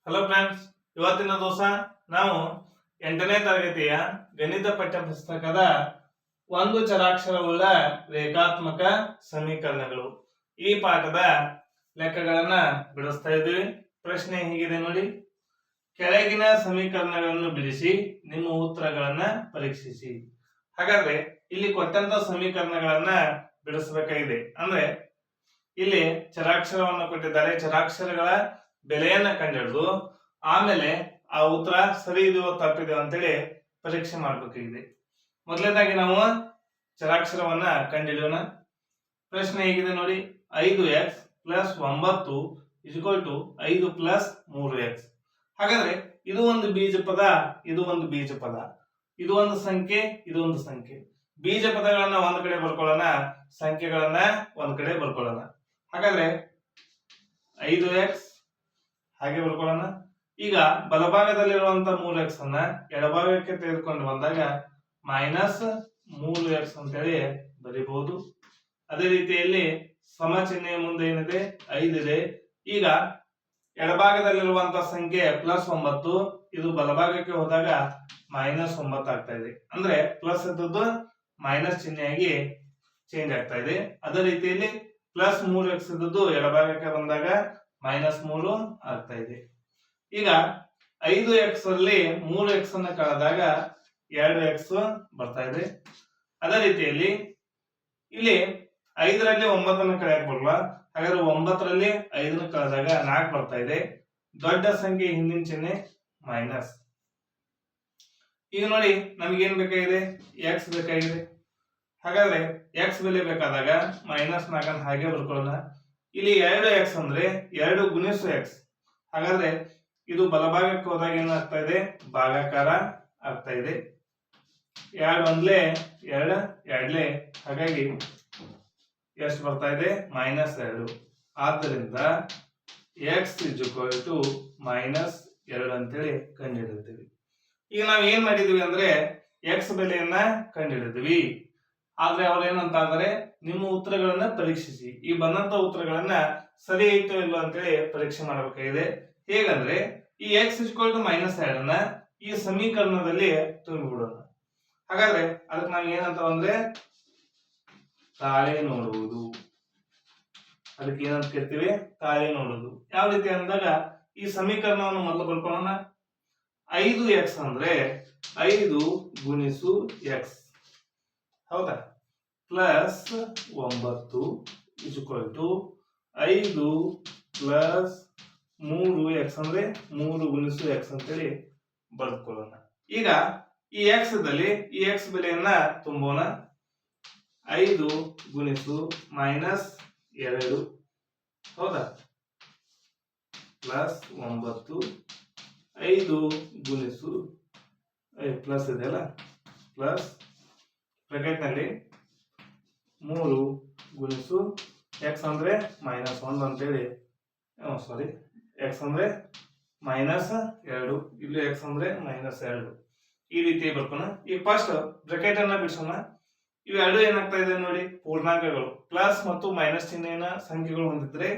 Hello friends, ಇವತ್ತಿನ ದಿವಸ ನಾವು 8ನೇ ತರಗತಿಯ ಗಣಿತ ಪಠ್ಯಪುಸ್ತಕದ ಒಂದು ಚರಾಕ್ಷರವುಳ್ಳ ರೇಖಾತ್ಮಕ ಸಮೀಕರಣಗಳು ಈ ಪಾಠದ ಲೆಕ್ಕಗಳನ್ನ ಬಿಡಿಸ್ತಾ ಇದ್ದೀವಿ. ಪ್ರಶ್ನೆ ಹೀಗಿದೆ ನೋಡಿ: ಕೆಳಗಿನ ಸಮೀಕರಣಗಳನ್ನು ಬಿಡಿಸಿ ನಿಮ್ಮ ಉತ್ತರಗಳನ್ನ ಪರೀಕ್ಷಿಸಿ. ಹಾಗಾದ್ರೆ ಇಲ್ಲಿ ಕೊಟ್ಟಂತ ಸಮೀಕರಣಗಳನ್ನ ಬಿಡಿಸಬೇಕಾಗಿದೆ. ಅಂದ್ರೆ ಇಲ್ಲಿ ಚರಾಕ್ಷರವನ್ನು ಕೊಟ್ಟಿದ್ದಾರೆ, ಚರಾಕ್ಷರಗಳ ಬೆಲೆಯನ್ನ ಕಂಡುಹಿಡಿದು ಆಮೇಲೆ ಆ ಉತ್ತರ ಸರಿ ಇದೆಯೋ ತಪ್ಪಿದೆಯೋ ಅಂತೇಳಿ ಪರೀಕ್ಷೆ ಮಾಡಬೇಕಾಗಿದೆ. ಮೊದಲನೇದಾಗಿ ನಾವು ಚರಾಕ್ಷರವನ್ನ ಕಂಡುಹಿಡಿಯೋಣ. ಪ್ರಶ್ನೆ ಹೇಗಿದೆ ನೋಡಿ: 5x ಪ್ಲಸ್ 9 5 ಪ್ಲಸ್ 3x. ಹಾಗಾದ್ರೆ ಇದು ಒಂದು ಬೀಜ ಪದ, ಇದು ಒಂದು ಬೀಜ ಪದ, ಇದು ಒಂದು ಸಂಖ್ಯೆ, ಇದು ಒಂದು ಸಂಖ್ಯೆ. ಬೀಜ ಪದಗಳನ್ನ ಒಂದ್ ಕಡೆ ಬರ್ಕೊಳ್ಳೋಣ, ಸಂಖ್ಯೆಗಳನ್ನ ಒಂದ್ ಕಡೆ ಬರ್ಕೊಳ್ಳೋಣ. ಹಾಗಾದ್ರೆ 5x ಹಾಗೆ ಬರ್ಕೊಳ್ಳೋಣ. ಈಗ ಬಲಭಾಗದಲ್ಲಿರುವಂತ 3x ಅನ್ನ ಎಡಭಾಗಕ್ಕೆ ತೆಗೆದುಕೊಂಡು ಬಂದಾಗ ಮೈನಸ್ 3x ಅಂತೇಳಿ ಬರೀಬಹುದು. ಅದೇ ರೀತಿಯಲ್ಲಿ ಸಮ ಚಿಹ್ನೆಯ ಮುಂದೆ ಏನಿದೆ 5 ಇದೆ. ಈಗ ಎಡಭಾಗದಲ್ಲಿರುವಂತ ಸಂಖ್ಯೆ ಪ್ಲಸ್ 9, ಇದು ಬಲಭಾಗಕ್ಕೆ ಹೋದಾಗ ಮೈನಸ್ 9 ಆಗ್ತಾ ಇದೆ. ಅಂದ್ರೆ ಪ್ಲಸ್ ಇದ್ದದ್ದು ಮೈನಸ್ ಚಿಹ್ನೆಯಾಗಿ ಚೇಂಜ್ ಆಗ್ತಾ ಇದೆ. ಅದೇ ರೀತಿಯಲ್ಲಿ ಪ್ಲಸ್ 3x ಇದ್ದದ್ದು ಎಡಭಾಗಕ್ಕೆ ಬಂದಾಗ ಮೈನಸ್ 3 ಆಗ್ತಾ ಇದೆ. ಈಗ 5x ಅಲ್ಲಿ 3x ಅನ್ನ ಕಳೆದಾಗ 2x ಬರ್ತಾ ಇದೆ. ಅದೇ ರೀತಿಯಲ್ಲಿ ಇಲ್ಲಿ 5ರಲ್ಲಿ 9 ಕಳೆಯಕ್ ಬರಲ್ಲ. ಹಾಗಾದ್ರೆ 9ರಲ್ಲಿ 5 ಕಳೆದಾಗ 4 ಬರ್ತಾ ಇದೆ. ದೊಡ್ಡ ಸಂಖ್ಯೆ ಹಿಂದಿನ ಚಿಹ್ನೆ ಮೈನಸ್. ಈಗ ನೋಡಿ ನಮಗೇನ್ ಬೇಕಾಗಿದೆ? x ಬೇಕಾಗಿದೆ. ಹಾಗಾದ್ರೆ x ಬೆಲೆ ಬೇಕಾದಾಗ ಮೈನಸ್ 4 ಹಾಗೆ ಬರ್ಕೊಳ್ಳೋಣ. ಇಲ್ಲಿ 2x ಅಂದ್ರೆ 2 ಗುಣಿಸು x. ಹಾಗಾದ್ರೆ ಇದು ಬಲಭಾಗಕ್ಕೆ ಹೋದಾಗ ಏನಾಗ್ತಾ ಇದೆ? ಭಾಗಾಕಾರ ಆಗ್ತಾ ಇದೆ. 2 ಒಂದ್ಲೆ 2 2ಲೆ, ಹಾಗಾಗಿ ಎಷ್ಟು ಬರ್ತಾ ಇದೆ? ಮೈನಸ್ 2. ಆದ್ದರಿಂದ x ಮೈನಸ್ 2 ಅಂತೇಳಿ ಕಂಡುಹಿಡಿದಿದ್ದೀವಿ. ಈಗ ನಾವು ಏನ್ ಮಾಡಿದ್ವಿ ಅಂದ್ರೆ x ಬೆಲೆಯನ್ನ ಕಂಡುಹಿಡಿದ್ವಿ. ಆದ್ರೆ ಅವ್ರು ಏನಂತ ಅಂದ್ರೆ ನಿಮ್ಮ ಉತ್ತರಗಳನ್ನ ಪರೀಕ್ಷಿಸಿ, ಈ ಬಂದಂತ ಉತ್ತರಗಳನ್ನ ಸರಿ ಐತೋ ಇಲ್ಲೋ ಅಂತೇಳಿ ಪರೀಕ್ಷೆ ಮಾಡಬೇಕಾಗಿದೆ. ಹೇಗಂದ್ರೆ ಈ x ಮೈನಸ್ 2 ಈ ಸಮೀಕರಣದಲ್ಲಿ ತುಂಬಿಬಿಡೋಣ. ಹಾಗಾದ್ರೆ ಅದಕ್ಕೆ ನಾವು ಏನಂತ ಅಂದ್ರೆ ತಾಳೆ ನೋಡುವುದು. ಅದಕ್ಕೆ ಏನಂತ ಕೇಳ್ತೀವಿ? ತಾಳೆ ನೋಡುವುದು. ಯಾವ ರೀತಿ ಅಂದಾಗ ಈ ಸಮೀಕರಣವನ್ನು ಮೊದಲು ಬರ್ಕೊಳ್ಳೋಣ. 5x ಅಂದ್ರೆ 5 ಗುಣಿಸು x, ಹೌದಾ? ಪ್ಲಸ್ 9 5 ಪ್ಲಸ್ 3x ಅಂದ್ರೆ 3 ಗುಣಿಸು x ಅಂತೇಳಿ ಬರ್ಕೊಳ್ಳೋಣ. ಈಗ ಈ x ದಲ್ಲಿ ಈ x ಬೆಲೆಯನ್ನ ತುಂಬೋಣ. 5 ಗುಣಿಸು ಮೈನಸ್ 2, ಹೌದಾ? ಪ್ಲಸ್ 9 5 ಗುಣಿಸು ಪ್ಲಸ್ ಇದೆಯಲ್ಲ, ಪ್ಲಸ್ ಬ್ರಾಕೆಟ್ ನಲ್ಲಿ 3 ಗುಣಿಸು x ಅಂದ್ರೆ ಮೈನಸ್ 1 ಅಂತೇಳಿ, ಸಾರಿ, x ಅಂದ್ರೆ ಮೈನಸ್ 2, ಇಲ್ಲಿ x ಅಂದ್ರೆ ಮೈನಸ್ 2. ಈ ರೀತಿ ಬರ್ಕೋಣ. ಈಗ ಫಸ್ಟ್ ಬ್ರಾಕೆಟ್ ಅನ್ನ ಬಿಡಿಸೋಣ. ಇವೆರಡು ಏನಾಗ್ತಾ ಇದೆ ನೋಡಿ? ಪೂರ್ಣಾಂಕಗಳು. ಪ್ಲಸ್ ಮತ್ತು ಮೈನಸ್ ಚಿಹ್ನೆಯನ್ನ ಸಂಖ್ಯೆಗಳು ಹೊಂದಿದ್ರೆ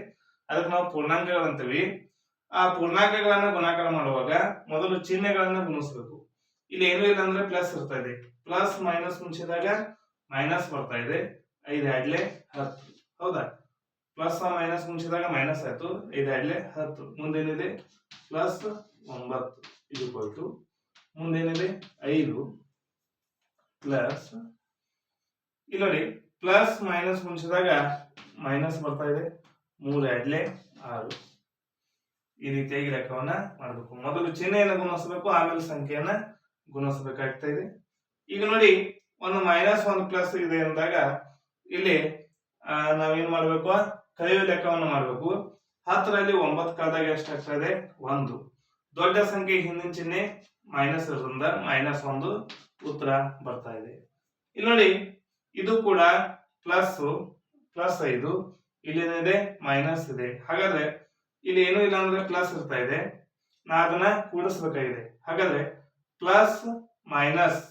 ಅದಕ್ಕೆ ನಾವು ಪೂರ್ಣಾಂಕಗಳು ಅಂತೀವಿ. ಆ ಪೂರ್ಣಾಂಕಗಳನ್ನ ಗುಣಾಕಾರ ಮಾಡುವಾಗ ಮೊದಲು ಚಿಹ್ನೆಗಳನ್ನ ಗುಣಿಸಬೇಕು. ಇಲ್ಲಿ ಏನೂ ಇಲ್ಲ ಅಂದ್ರೆ ಪ್ಲಸ್ ಇರ್ತಾ ಇದೆ. ಪ್ಲಸ್ ಮೈನಸ್ ಮುಗಿಸಿದಾಗ ಮೈನಸ್ ಬರ್ತಾ ಇದೆ. 5 2ಲೆ 10, ಹೌದಾ? ಪ್ಲಸ್ ಮೈನಸ್ ಮುಗಿಸಿದಾಗ ಮೈನಸ್ ಆಯ್ತು. 5 2ಲೆ 10. ಮುಂದೇನಿದೆ? ಪ್ಲಸ್ 9 ಮುಂದೇನಿದೆ? 5 ಪ್ಲಸ್, ಇಲ್ಲಿ ನೋಡಿ ಪ್ಲಸ್ ಮೈನಸ್ ಮುಗಿಸಿದಾಗ ಮೈನಸ್ ಬರ್ತಾ ಇದೆ. 3 2ಲೆ 6. ಈ ರೀತಿಯಾಗಿ ಲೆಕ್ಕವನ್ನ ಮಾಡಬೇಕು. ಮೊದಲು ಚಿಹ್ನೆಯನ್ನು ಗುಣಿಸಬೇಕು, ಆಮೇಲೆ ಸಂಖ್ಯೆಯನ್ನ ಗುಣಿಸಬೇಕಾಗ್ತಾ ಇದೆ. ಈಗ ನೋಡಿ ಒಂದು ಮೈನಸ್ ಒಂದು ಪ್ಲಸ್ ಇದೆ ಅಂದಾಗ ಇಲ್ಲಿ ನಾವೇನ್ ಮಾಡ್ಬೇಕು? ಕಳೆಯುವ ಲೆಕ್ಕವನ್ನು ಮಾಡಬೇಕು. 10ರಲ್ಲಿ 9 ಕಳೆದಾಗ ಎಷ್ಟಾಗ್ತಾ ಇದೆ? 1. ದೊಡ್ಡ ಸಂಖ್ಯೆ ಹಿಂದಿನ ಚಿಹ್ನೆ ಮೈನಸ್ ಇರೋದ್ರಿಂದ ಮೈನಸ್ 1 ಉತ್ತರ ಬರ್ತಾ ಇದೆ. ಇಲ್ಲಿ ನೋಡಿ ಇದು ಕೂಡ ಪ್ಲಸ್ 5, ಇಲ್ಲೇನಿದೆ? ಮೈನಸ್ ಇದೆ. ಹಾಗಾದ್ರೆ ಇಲ್ಲಿ ಏನೂ ಇಲ್ಲ ಅಂದ್ರೆ ಪ್ಲಸ್ ಇರ್ತಾ ಇದೆ. ನಾ ಅದನ್ನ ಕೂಡಿಸ್ಬೇಕಾಗಿದೆ. ಹಾಗಾದ್ರೆ ಪ್ಲಸ್ ಮೈನಸ್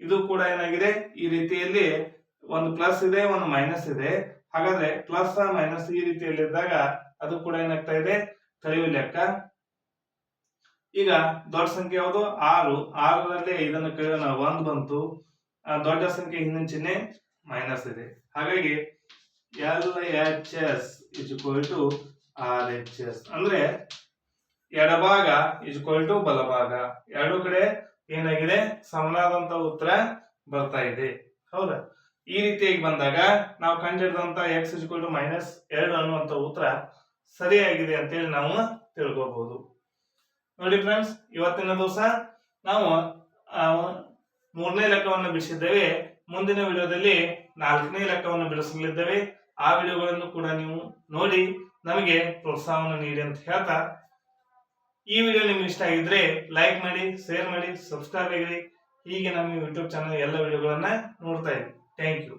ಇದು ಕೂಡ ಏನಾಗಿದೆ? ಈ ರೀತಿಯಲ್ಲಿ ಒಂದು ಪ್ಲಸ್ ಇದೆ, ಒಂದು ಮೈನಸ್ ಇದೆ. ಹಾಗಾದ್ರೆ ಪ್ಲಸ್ ಮೈನಸ್ ಈ ರೀತಿಯಲ್ಲಿ ಇದ್ದಾಗ ಅದು ಕೂಡ ಏನಾಗ್ತಾ ಇದೆ? ಕಳೆಯುವ ಲೆಕ್ಕ ಈಗ ದೊಡ್ಡ ಸಂಖ್ಯೆ ಯಾವುದು 6. 6ರಲ್ಲಿ 5 ಕಳೆಯೋಣ 1 ಬಂತು. ದೊಡ್ಡ ಸಂಖ್ಯೆ ಹಿಂದಿನ ಚಿಹ್ನೆ ಮೈನಸ್ ಇದೆ. ಹಾಗಾಗಿ LHS is equal to RHS ಅಂದ್ರೆ ಎಡಭಾಗ is equal to ಬಲಭಾಗ, ಎರಡು ಕಡೆ ಏನಾಗಿದೆ ಸಮನಾದಂತ ಉತ್ತರ ಬರ್ತಾ ಇದೆ. ಹೌದಾ? ಈ ರೀತಿಯಾಗಿ ಬಂದಾಗ ನಾವು ಕಂಡಿಡಿದಂತ x is equal to -2 ಅನ್ನುವಂತ ಉತ್ತರ ಸರಿಯಾಗಿದೆ ಅಂತೇಳಿ ನಾವು ತಿಳ್ಕೋಬಹುದು. ನೋಡಿ ಫ್ರೆಂಡ್ಸ್, ಇವತ್ತಿನ ದಿವಸ ನಾವು 3ನೇ ಲೆಕ್ಕವನ್ನು ಬಿಡಿಸಿದ್ದೇವೆ. ಮುಂದಿನ ವಿಡಿಯೋದಲ್ಲಿ 4ನೇ ಲೆಕ್ಕವನ್ನು ಬಿಡಿಸಲಿದ್ದೇವೆ. ಆ ವಿಡಿಯೋಗಳನ್ನು ಕೂಡ ನೀವು ನೋಡಿ ನಮಗೆ ಪ್ರೋತ್ಸಾಹವನ್ನು ನೀಡಿ ಅಂತ ಹೇಳ್ತಾ, ಈ ವಿಡಿಯೋ ನಿಮ್ಗೆ ಇಷ್ಟ ಆಗಿದ್ರೆ ಲೈಕ್ ಮಾಡಿ, ಶೇರ್ ಮಾಡಿ, ಸಬ್ಸ್ಕ್ರೈಬ್ ಆಗಿರಿ. ಹೀಗೆ ನಮ್ಮ ಯೂಟ್ಯೂಬ್ ಚಾನಲ್ ಎಲ್ಲ ವಿಡಿಯೋಗಳನ್ನ ನೋಡ್ತಾ ಇರಿ. Thank you.